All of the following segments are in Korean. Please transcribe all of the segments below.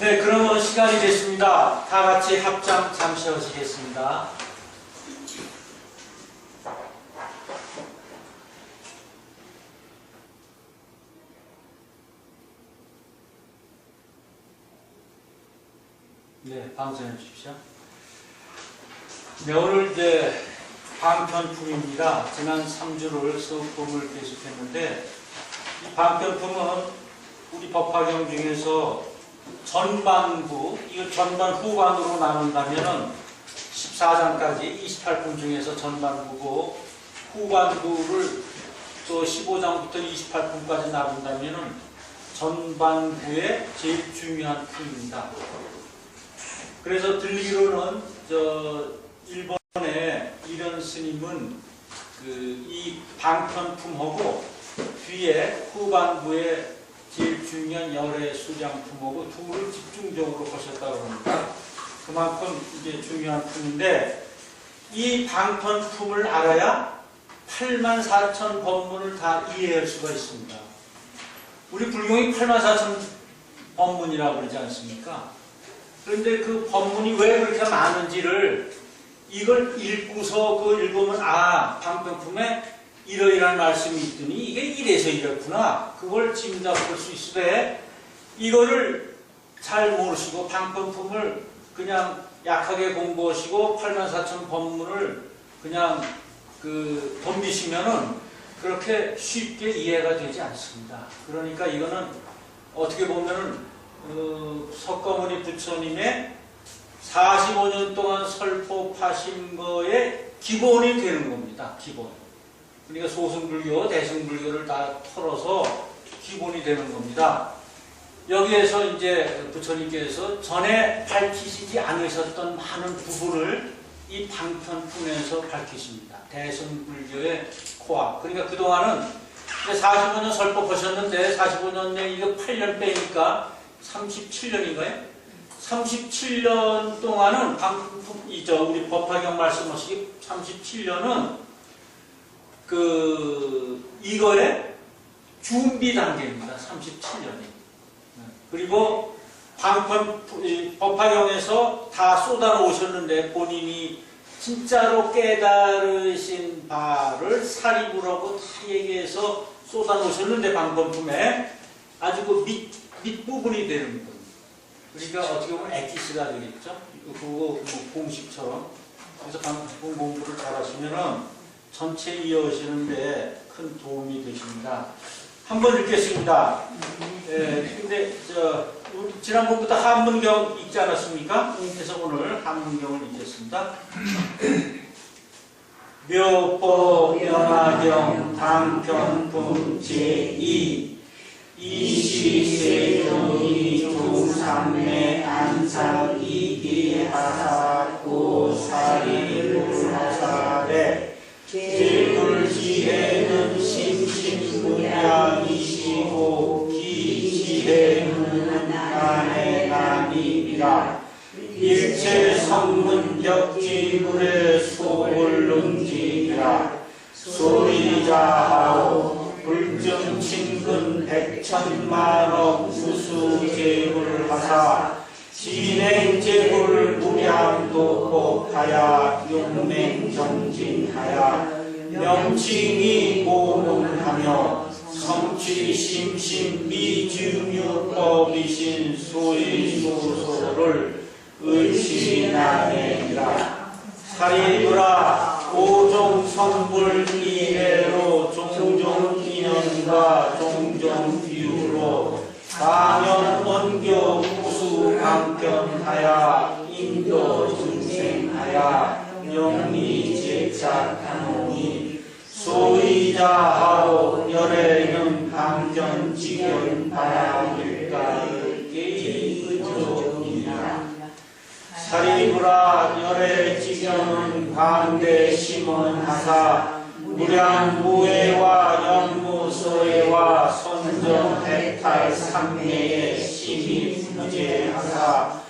네, 그러면 시간이 됐습니다. 다 같이 합장 잠시 하시겠습니다. 네, 방송해 주십시오. 네, 오늘 이제 방편품입니다. 지난 3주를 수업을 계속했는데, 이 방편품은 우리 법화경 중에서 전반부, 이거 전반 후반으로 나눈다면은 14장까지 28분 중에서 전반부고, 후반부를 또 15장부터 28분까지 나눈다면은 전반부의 제일 중요한 품입니다. 그래서 들리기로는 일본의 이런 스님은 이 방편품하고 뒤에 후반부에 제일 중요한 열애 수장품하고 둘을 집중적으로 보셨다고 합니다. 그만큼 이게 중요한 품인데, 이 방편품을 알아야 84,000 법문을 다 이해할 수가 있습니다. 우리 불경이 84,000 법문이라고 그러지 않습니까? 그런데 그 법문이 왜 그렇게 많은지를 이걸 읽고서 읽으면, 방편품에 이러이러한 말씀이 있더니 이게 이래서 이렇구나, 그걸 짐작할 수 있으되, 이거를 잘 모르시고 방편품을 그냥 약하게 공부하시고 84,000 법문을 그냥 덤비시면은 그렇게 쉽게 이해가 되지 않습니다. 그러니까 이거는 어떻게 보면은 석가모니 부처님의 45년 동안 설법하신 거에 기본이 되는 겁니다. 기본. 그러니까 소승불교, 대승불교를 다 털어서 기본이 되는 겁니다. 여기에서 이제 부처님께서 전에 밝히시지 않으셨던 많은 부분을 이 방편품에서 밝히십니다. 대승불교의 코아. 그러니까 그동안은 45년 설법하셨는데 45년 내에 이거 8년 빼니까 37년인가요? 37년 동안은 우리 법화경 말씀하시기 37년은 이거의 준비 단계입니다. 37년이. 그리고 법화경에서 다 쏟아놓으셨는데 본인이 진짜로 깨달으신 바를 사리부라고 다 얘기해서 쏟아놓으셨는데 방편품에 아주 밑부분이 되는 겁니다. 그러니까 어떻게 보면 에티스가 되겠죠. 그거 공식처럼. 그래서 방편품 공부를 잘 하시면은 전체 이어지는데 큰 도움이 되십니다. 한번 읽겠습니다. 근데 우리 지난번부터 한문경 읽지 않았습니까? 그래서 오늘 한문경을 읽겠습니다. 묘법 연화경 방편품 제2 이시세종이 중삼매 안상 이기하사 고사리불하사대 제불지혜는 심심무량이시고 기지혜는 난해난이니라. 일체 성문격지불의 소불능지이라. 소리자하오 불증 친근 백천만억 무수제불하사 진행제불 무량도법하야 용맹정진하야 명칭이 고문하며 성취심심 미증유법이신 소의소소를 의심하니라. 사리부라 오종성불 이해로 종종 인연과 종종 비유로 강연 원교 구수 강견하야 인도 중생하야 명리 제착하노니 소이자하오 열애는 강전 지견 바야일까의 의조이니라. 사리부라 열애 지견은 광대 심원하사 무량무애와 영무소애와 선정해탈 삼매의 심히 무제하사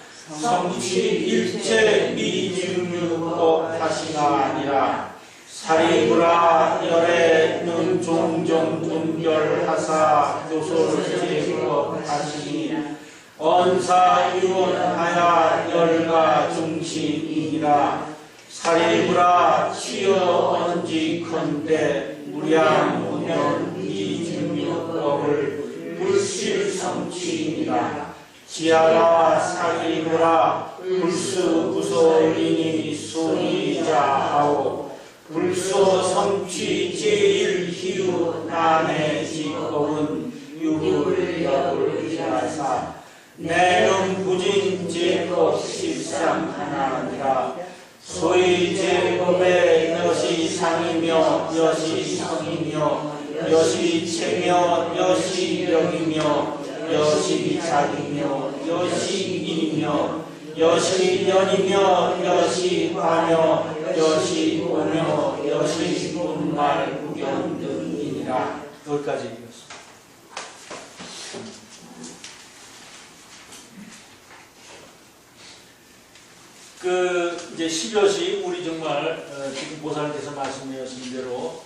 성취 일체 미증유법 하시가 아니라. 사리부라 열애는 종종 분별하사 교솔제법 하시니 언사유원하야 열가 중심이니라. 사리부라 치어 언지컨대 무량무년 이중요법을 불실성치니라. 지하라 사리부라 불수구소리니 수리자하오. 불소성취 제일희우 난의 직업은 유불여불이라사. 내는 부진 제법 십삼하나니라. 소위 제법의 여시 상이며 여시 성이며 여시 체며 여시 역이며 여시 자기며 여시 인이며 여시 연이며 여시 과며 여시 오며 여시 분말 구경 등이니라. 여기까지 읽었습니다. 이제 시볕이 우리 정말 지금 보살께서 말씀하신 대로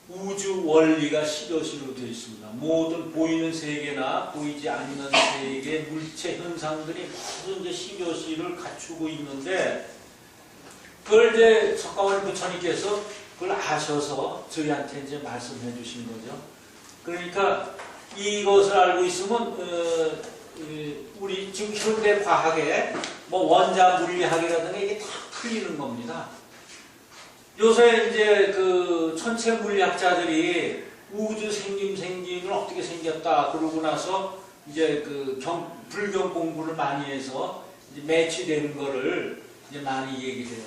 우주 원리가 시볕으로 되어 있습니다. 모든 보이는 세계나 보이지 않는 세계 물체 현상들이 모두 이제 시볕을 갖추고 있는데, 그걸 이제 석가모니 부처님께서 그걸 아셔서 저희한테 이제 말씀해 주신 거죠. 그러니까 이것을 알고 있으면 우리 지금 현대 과학에 뭐 원자 물리학이라든가 이게 다 풀리는 겁니다. 요새 이제 천체 물리학자들이 우주 생김을 어떻게 생겼다 그러고 나서 이제 불경 공부를 많이 해서 이제 매치되는 거를 이제 많이 얘기해요.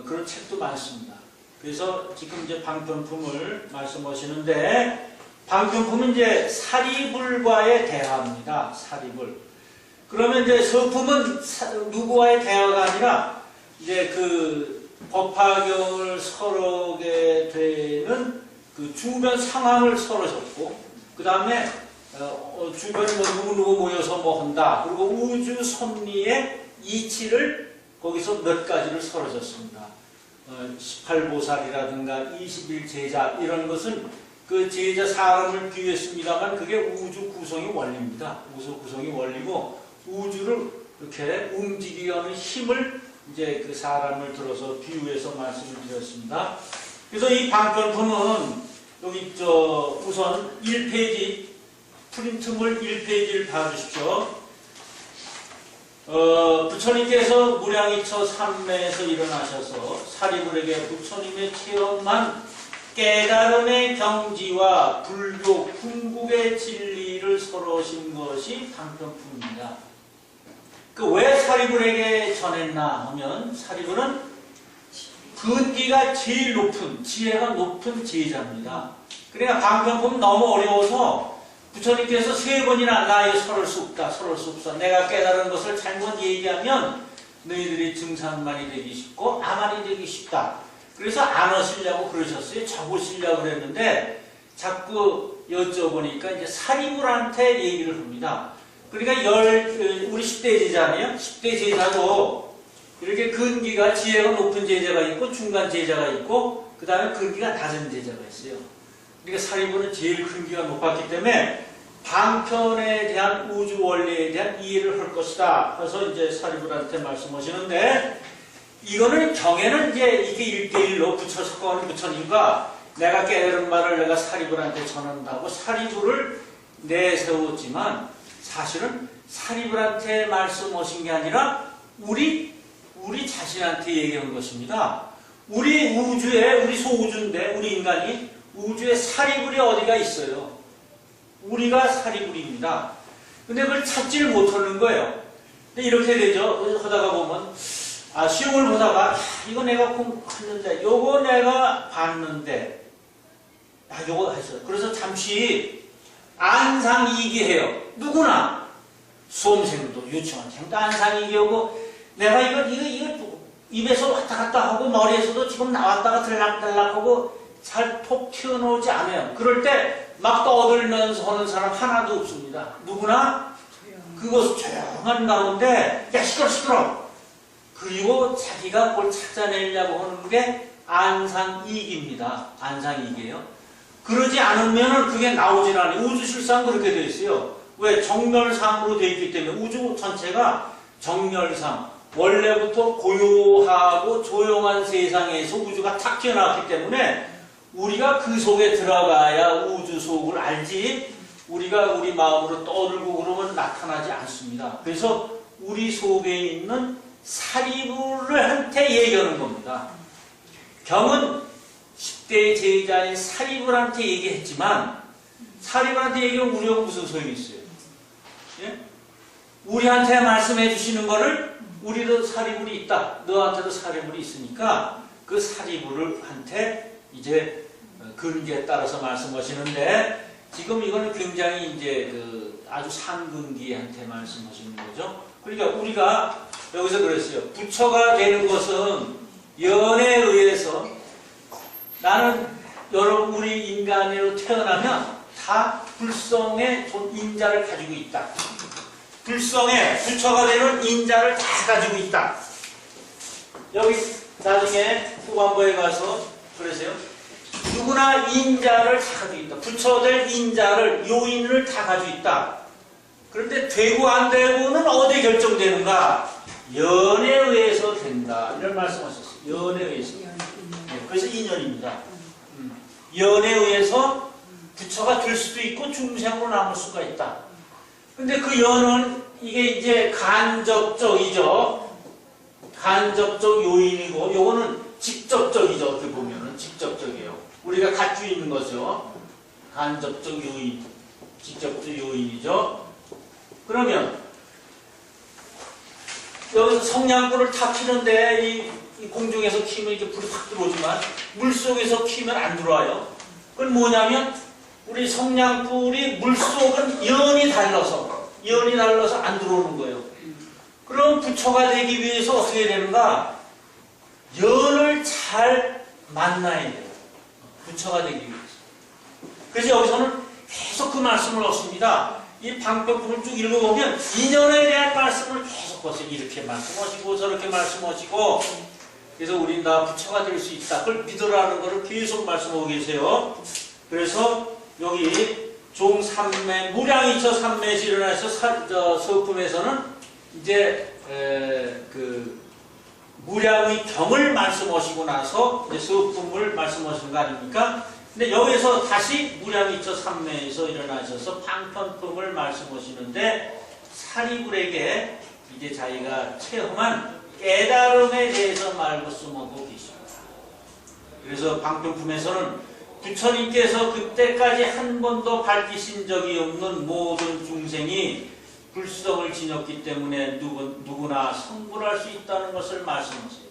그런 책도 많습니다. 그래서 지금 이제 방편품을 말씀하시는데, 방편품은 이제 사리불과의 대화입니다. 사리불. 그러면 이제 서품은 누구와의 대화가 아니라 이제 법화경을 설하게 되는 주변 상황을 설하셨고, 그 다음에 주변에 누구 모여서 뭐 한다. 그리고 우주 섭리의 이치를 거기서 몇 가지를 설하셨습니다. 18보살이라든가 21제자 이런 것은 그 제자 사람을 비유했습니다만 그게 우주 구성의 원리입니다. 우주 구성의 원리고, 우주를 이렇게 움직이게 하는 힘을 이제 그 사람을 들어서 비유해서 말씀을 드렸습니다. 그래서 이 방편품은 여기 우선 1페이지 프린트물 1페이지를 봐주십시오. 부처님께서 무량이처 삼매에서 일어나셔서 사리불에게 부처님의 체험만 깨달음의 경지와 불교 궁극의 진리를 설하신 것이 방편품입니다. 왜 사리불에게 전했나 하면, 사리불은 근기가 제일 높은, 지혜가 높은 제자입니다. 그러니까 방편품은 너무 어려워서 부처님께서 3번이나 나 이거 설할 수 없다, 설할 수 없어. 내가 깨달은 것을 잘못 얘기하면 너희들이 증산만이 되기 쉽고 아만이 되기 쉽다. 그래서 안 하시려고 그러셨어요. 적으시려고 그랬는데 자꾸 여쭤보니까 이제 사리불한테 얘기를 합니다. 그러니까 우리 10대 제자네요. 10대 제자도 이렇게 근기가 지혜가 높은 제자가 있고 중간 제자가 있고 그 다음에 근기가 낮은 제자가 있어요. 그러니까 사리불은 제일 근기가 높았기 때문에 방편에 대한 우주 원리에 대한 이해를 할 것이다. 그래서 이제 사리불한테 말씀하시는데, 이거는 경에는 이제 이게 1대1로 석가모니 부처님과 내가 깨달은 말을 내가 사리불한테 전한다고 사리불을 내세웠지만, 사실은 사리불한테 말씀하신 게 아니라 우리 자신한테 얘기한 것입니다. 우리 우주에, 우리 소우주인데 우리 인간이 우주에 사리불이 어디가 있어요? 우리가 사리불입니다. 근데 그걸 찾지를 못하는 거예요. 근데 이렇게 되죠. 하다가 보면 시험을 보다가 이거 내가 공부했는데 요거 내가 봤는데 요거 했어요. 그래서 잠시 안상이기해요. 누구나 수험생도 유치원생도 안상이기하고, 내가 이거 입에서 왔다 갔다 하고 머리에서도 지금 나왔다가 들락들락하고 잘 톡 튀어나오지 않아요. 그럴 때 막 떠들면서 하는 사람 하나도 없습니다. 누구나 그것 조용한 가운데 야 시끄러 그리고 자기가 뭘 찾아내려고 하는 게 안상이기입니다. 안상이기예요. 그러지 않으면 그게 나오질 않아요. 우주실상 그렇게 되어 있어요. 왜? 정렬상으로 되어 있기 때문에 우주 전체가 정렬상 원래부터 고요하고 조용한 세상에서 우주가 탁 튀어나왔기 때문에 우리가 그 속에 들어가야 우주 속을 알지 우리가 우리 마음으로 떠들고 그러면 나타나지 않습니다. 그래서 우리 속에 있는 사리불한테 얘기하는 겁니다. 경은 10대의 제자인 사리불한테 얘기했지만 사리불한테 얘기하면 우리하고 무슨 소용이 있어요? 예? 우리한테 말씀해 주시는 거를 우리도 사리불이 있다. 너한테도 사리불이 있으니까 그 사리불한테 이제 근기에 따라서 말씀하시는데 지금 이거는 굉장히 이제 아주 상근기한테 말씀하시는 거죠. 그러니까 우리가 여기서 그랬어요. 부처가 되는 것은 연에 의해서 나는 여러분 우리 인간으로 태어나면 다 불성의 인자를 가지고 있다. 불성의 부처가 되는 인자를 다 가지고 있다. 여기 나중에 후반부에 가서 그러세요. 누구나 인자를 다 가지고 있다. 부처될 인자를 요인을 다 가지고 있다. 그런데 되고 안 되고는 어디에 결정되는가? 연에 의해서 된다. 이런 말씀하셨어요. 연에 의해서. 네, 그래서 인연입니다. 연에 의해서 부처가 될 수도 있고 중생으로 남을 수가 있다. 근데 그 연은 이게 이제 간접적이죠. 간접적 요인이고 요거는 직접적이죠. 어떻게 보면은 직접적이에요. 우리가 갖고 있는 거죠. 간접적 요인, 직접적 요인이죠. 그러면 여기서 성냥불을 탁 키는데 이 공중에서 키면 이렇게 불이 확 들어오지만 물속에서 키면 안 들어와요. 그건 뭐냐면 우리 성냥불이 물속은 연이 달라서 안 들어오는 거예요. 그럼 부처가 되기 위해서 어떻게 되는가? 연을 잘 만나야 돼요. 부처가 되기 위해서. 그래서 여기서는 계속 그 말씀을 얻습니다. 이 방법을 쭉 읽어보면 인연에 대한 말씀을 계속 하세요. 이렇게 말씀하시고 저렇게 말씀하시고 그래서 우린 다 부처가 될 수 있다. 그걸 믿으라는 것을 계속 말씀하고 계세요. 그래서 여기 종삼매 무량이처 삼매에서 일어나서 서품에서는 이제 그 무량의 경을 말씀하시고 나서 이제 서품을 말씀하시는 거 아닙니까? 근데 여기서 다시 무량이처 삼매에서 일어나셔서 방편품을 말씀하시는데 사리불에게 이제 자기가 체험한 깨달음에 대해서 말씀하고 계십니다. 그래서 방편품에서는 부처님께서 그때까지 한 번도 밝히신 적이 없는 모든 중생이 불성을 지녔기 때문에 누구나 성불할 수 있다는 것을 말씀하세요.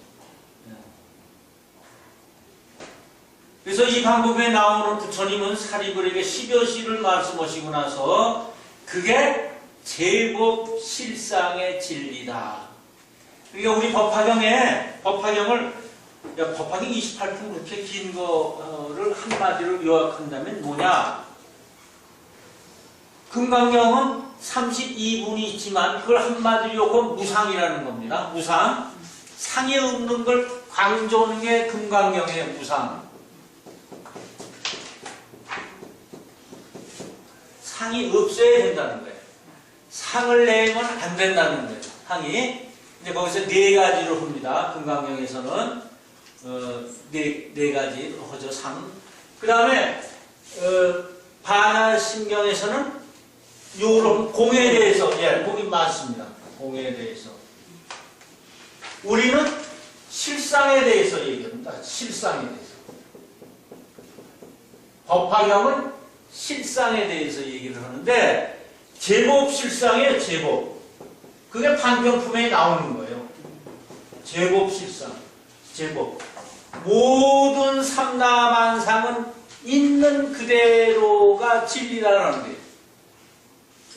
그래서 이 방법에 나오는 부처님은 사리불에게 10여 시를 말씀하시고 나서 그게 제법 실상의 진리다. 그러니까 우리 법화경을 법화경 28분 그렇게 긴 거를 한마디로 요약한다면 뭐냐? 금강경은 32분이 있지만 그걸 한마디로 요약하면 무상이라는 겁니다. 무상. 상이 없는 걸 강조하는 게 금강경의 무상. 상이 없어야 된다는 거예요. 상을 내면 안 된다는 거예요. 상이. 이제 거기서 네 가지로 합니다. 금강경에서는 네 가지로 하죠. 상. 그 다음에 반야심경에서는 요런 공에 대해서 공이 맞습니다. 공에 대해서. 우리는 실상에 대해서 얘기합니다. 실상에 대해서. 법화경은 실상에 대해서 얘기를 하는데 제법 실상이에요. 제법. 그게 방편품에 나오는 거예요. 제법 실상. 제법. 모든 삼라만상은 있는 그대로가 진리라는 거예요.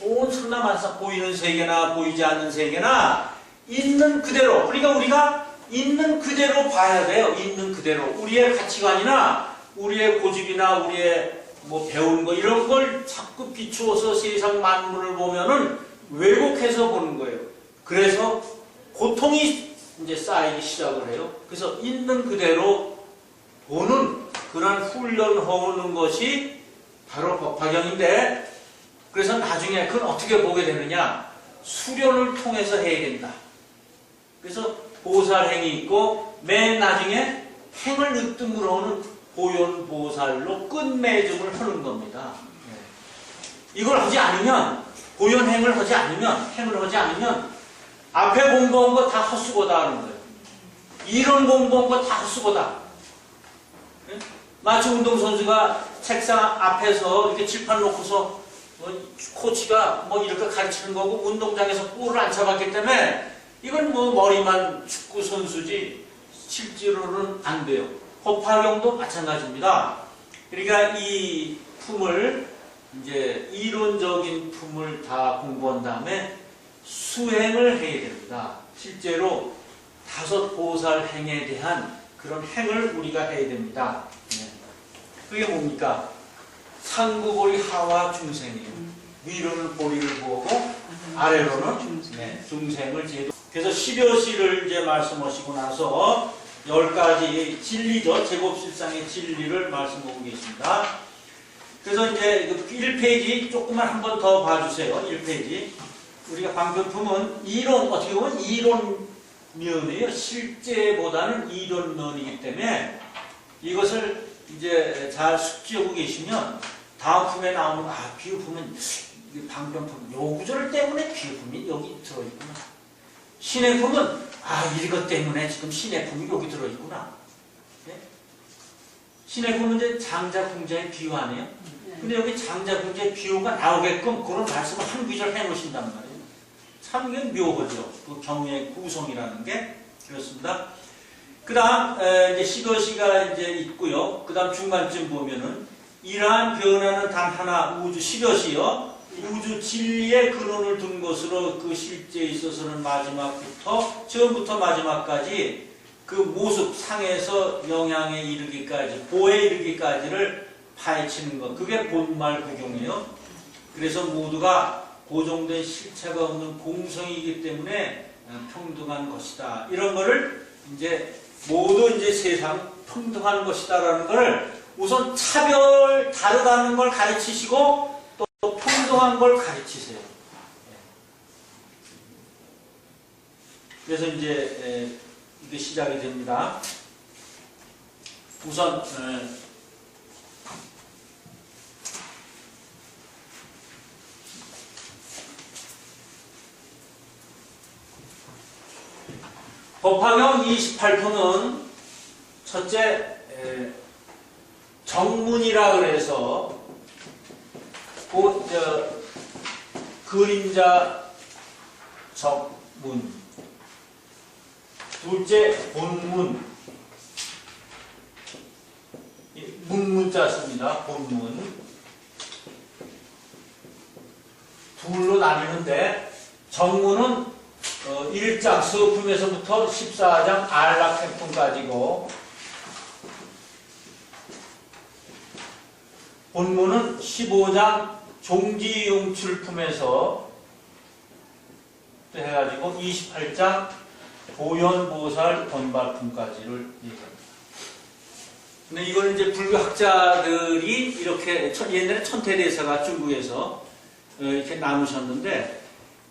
온 삼라만상 보이는 세계나 보이지 않는 세계나 있는 그대로. 그러니까 우리가 있는 그대로 봐야 돼요. 있는 그대로. 우리의 가치관이나 우리의 고집이나 우리의 뭐 배운 거 이런 걸 자꾸 비추어서 세상 만물을 보면은 왜곡해서 보는 거예요. 그래서 고통이 이제 쌓이기 시작을 해요. 그래서 있는 그대로 보는 그런 훈련하는 것이 바로 법화경인데 그래서 나중에 그건 어떻게 보게 되느냐? 수련을 통해서 해야 된다. 그래서 보살행이 있고 맨 나중에 행을 으뜸으로는 보현보살로 끝맺음을 하는 겁니다. 이걸 하지 않으면, 보현행을 하지 않으면, 행을 하지 않으면 앞에 공부한 거 다 헛수고다 하는 거예요. 이론 공부한 거 다 헛수고다. 마치 운동선수가 책상 앞에서 이렇게 칠판 놓고서 코치가 뭐 이렇게 가르치는 거고 운동장에서 볼을 안 잡았기 때문에 이건 뭐 머리만 축구 선수지 실제로는 안 돼요. 법화경도 마찬가지입니다. 그러니까 이 품을 이제 이론적인 품을 다 공부한 다음에 수행을 해야 됩니다. 실제로 5 보살행에 대한 그런 행을 우리가 해야 됩니다. 그게 뭡니까? 상구보리 하와 중생이에요. 위로는 보리를 보고 아래로는 중생을 제도. 그래서 10여 시를 이제 말씀하시고 나서 10가지 진리죠. 제곱실상의 진리를 말씀하고 계십니다. 그래서 이제 1페이지 조금만 한 번 더 봐주세요. 1페이지. 우리가 방편품은 이론, 어떻게 보면 이론면이에요. 실제보다는 이론면이기 때문에 이것을 이제 잘 숙지하고 계시면 다음 품에 나오는 비유품은 방편품 요 구절 때문에 비유품이 여기 들어있구나. 신해품은 이것 때문에 지금 신해품이 여기 들어있구나. 네? 신해품은 이제 장자궁자의 비유 아니에요? 근데 여기 장자궁자의 비유가 나오게끔 그런 말씀을 한 구절 해놓으신단 말이에요. 참 이게 묘하죠. 그 경우의 구성이라는 게. 그렇습니다. 그 다음 이제 시거시가 이제 있고요. 그 다음 중간쯤 보면은 이러한 변화는 단 하나 우주 시거시요. 우주 진리의 근원을 둔 것으로 그 실제에 있어서는 마지막부터 처음부터 마지막까지 그 모습 상에서 영향에 이르기까지 보에 이르기까지를 파헤치는 것. 그게 본말 구경이에요. 그래서 모두가 고정된 실체가 없는 공성이기 때문에 평등한 것이다. 이런 거를 이제 모두 이제 세상 평등한 것이다라는 걸 우선 차별 다르다는 걸 가르치시고 또 평등한 걸 가르치세요. 그래서 이제 이게 시작이 됩니다. 우선 법화경 28표는 첫째 정문이라 그래서 그림자 적문, 둘째 본문, 문문자 씁니다. 본문 둘로 나뉘는데 정문은 1장 서품에서부터 14장 안락행품까지고 본문은 15장 종지용출품에서 해가지고 28장 보현보살 번발품까지를 얘기합니다. 근데 이걸 이제 불교학자들이 이렇게 옛날에 천태대사가 중국에서 이렇게 나누셨는데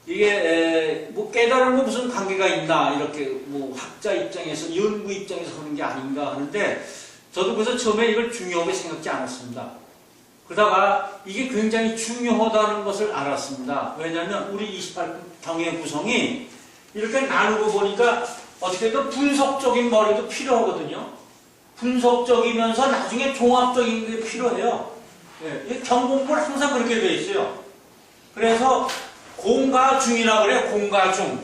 이게 뭐 깨달은 거 무슨 관계가 있나 이렇게 뭐 학자 입장에서 연구 입장에서 하는 게 아닌가 하는데 저도 그래서 처음에 이걸 중요하게 생각지 않았습니다. 그러다가 이게 굉장히 중요하다는 것을 알았습니다. 왜냐하면 우리 28경의 구성이 이렇게 나누고 보니까 어떻게든 분석적인 머리도 필요하거든요. 분석적이면서 나중에 종합적인 게 필요해요. 경공부는 항상 그렇게 되어 있어요. 그래서 공가중이라고 그래요. 공가중.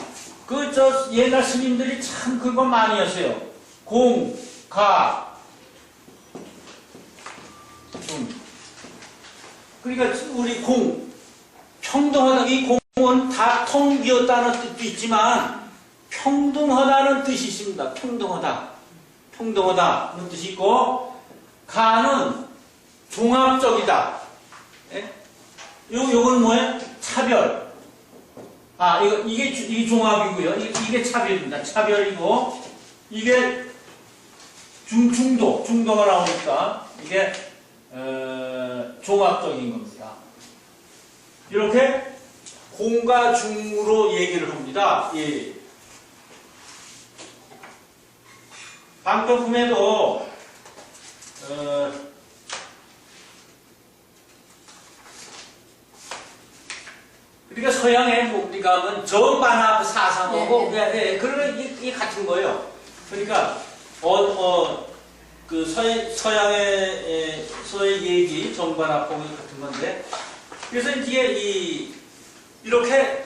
옛날 스님들이 참 그거 많이 했어요. 공, 가, 중. 그러니까 우리 공, 평등하다. 이 공은 다 텅 비었다는 뜻도 있지만 평등하다는 뜻이 있습니다. 평등하다. 평등하다는 뜻이 있고 가는 종합적이다. 요건 뭐예요? 차별. 이게 종합이고요. 이게 차별입니다. 차별이고, 이게 중도가 나오니까, 이게, 종합적인 겁니다. 이렇게 공과 중으로 얘기를 합니다. 예. 방편품에도 그러니까 서양에 우리가 하면 저반합 사상하고 그러면 이 같은 거예요. 그러니까 그 서양에서의 얘기 정반합법이 같은 건데, 그래서 이게 이렇게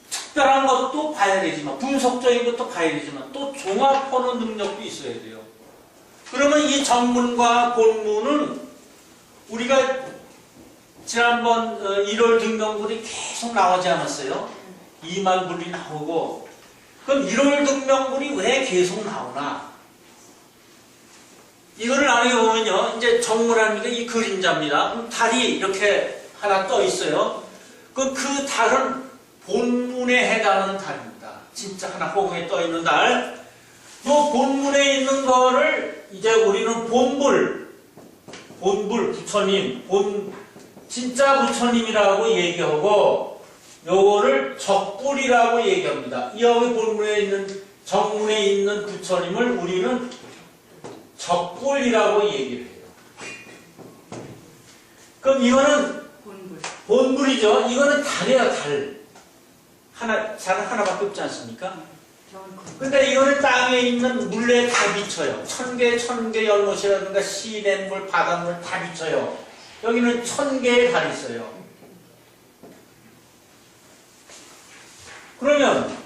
특별한 것도 봐야 되지만 분석적인 것도 봐야 되지만 또 종합하는 능력도 있어야 돼요. 그러면 이 전문과 본문은 우리가 지난번 1월 등명물이 계속 나오지 않았어요? 2만 분이 나오고, 그럼 1월 등명물이 왜 계속 나오나? 이거를 나중에 보면요, 이제 정문하니까 이 그림자입니다. 달이 이렇게 하나 떠 있어요. 그 달은 본문에 해당하는 달입니다. 진짜 하나 호응에 떠 있는 달. 이 본문에 있는 거를 이제 우리는 본불, 부처님, 진짜 부처님이라고 얘기하고, 요거를 적불이라고 얘기합니다. 이 여기 본문에 있는, 정문에 있는 부처님을 우리는 적불이라고 얘기를 해요. 그럼 이거는 본불이죠. 이거는 달이에요, 달. 하나밖에 없지 않습니까? 근데 이거는 땅에 있는 물에 다 비쳐요. 천개 연못이라든가 시냇물, 바닷물 다 비쳐요. 여기는 1000개의 달이 있어요. 그러면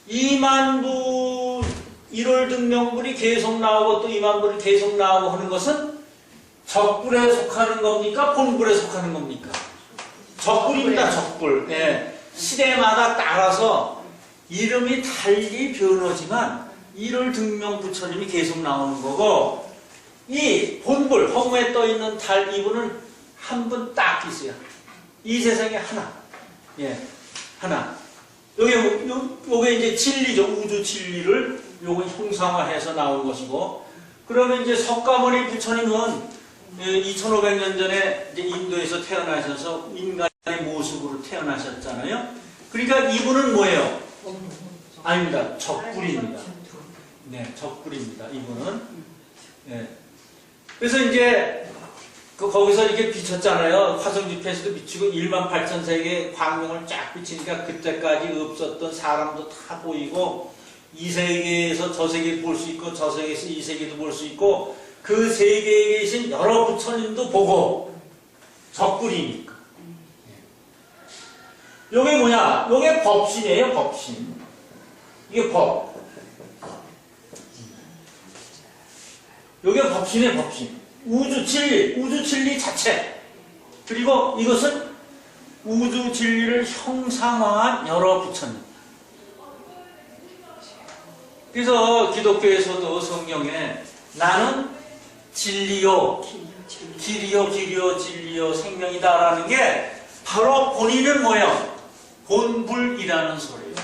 2만부 1월 등명불이 계속 나오고 또 2만불이 계속 나오고 하는 것은 적불에 속하는 겁니까? 본불에 속하는 겁니까? 적불입니다. 적불. 예. 시대마다 따라서 이름이 달리 변하지만 1월 등명 부처님이 계속 나오는 거고, 이 본불, 허공에 떠있는 달 이분은 한 분 딱 있어요. 이 세상에 하나. 예. 하나. 요게 이제 진리죠. 우주 진리를 요거 형상화해서 나온 것이고, 그러면 이제 석가모니 부처님은 2500년 전에 이제 인도에서 태어나셔서 인간의 모습으로 태어나셨잖아요. 그러니까 이분은 뭐예요? 아닙니다. 적불입니다. 네, 적불입니다. 이분은. 네. 그래서 이제 거기서 이렇게 비쳤잖아요. 화성 집회에서도 비치고 18,000세계의 광명을 쫙 비치니까 그때까지 없었던 사람도 다 보이고, 이 세계에서 저 세계를 볼 수 있고 저 세계에서 이 세계도 볼 수 있고, 그 세계에 계신 여러 부처님도 보고, 적불이니까. 요게 뭐냐? 요게 법신이에요. 법신. 이게 법. 요게 법신이에요. 법신. 우주 진리 자체. 그리고 이것은 우주 진리를 형상화한 여러 부처님. 그래서 기독교에서도 성경에 나는 진리요, 길이요, 진리요, 생명이다라는 게 바로 본인은 뭐예요? 본불이라는 소리예요.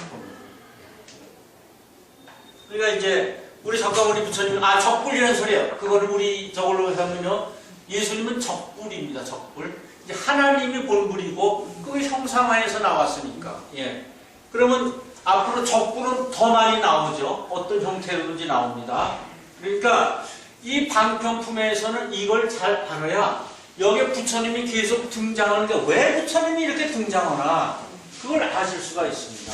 그러니까 이제 우리 석가모니 부처님은 적불이라는 소리예요. 그거를 우리 저걸로 하면요, 예수님은 적불입니다. 적불. 이제 하나님이 본불이고 그게 형상화해서 나왔으니까. 예. 그러면 앞으로 적불은 더 많이 나오죠. 어떤 형태로든지 나옵니다. 그러니까 이 방편품에서는 이걸 잘 알아야 여기에 부처님이 계속 등장하는 게 왜 부처님이 이렇게 등장하나 그걸 아실 수가 있습니다.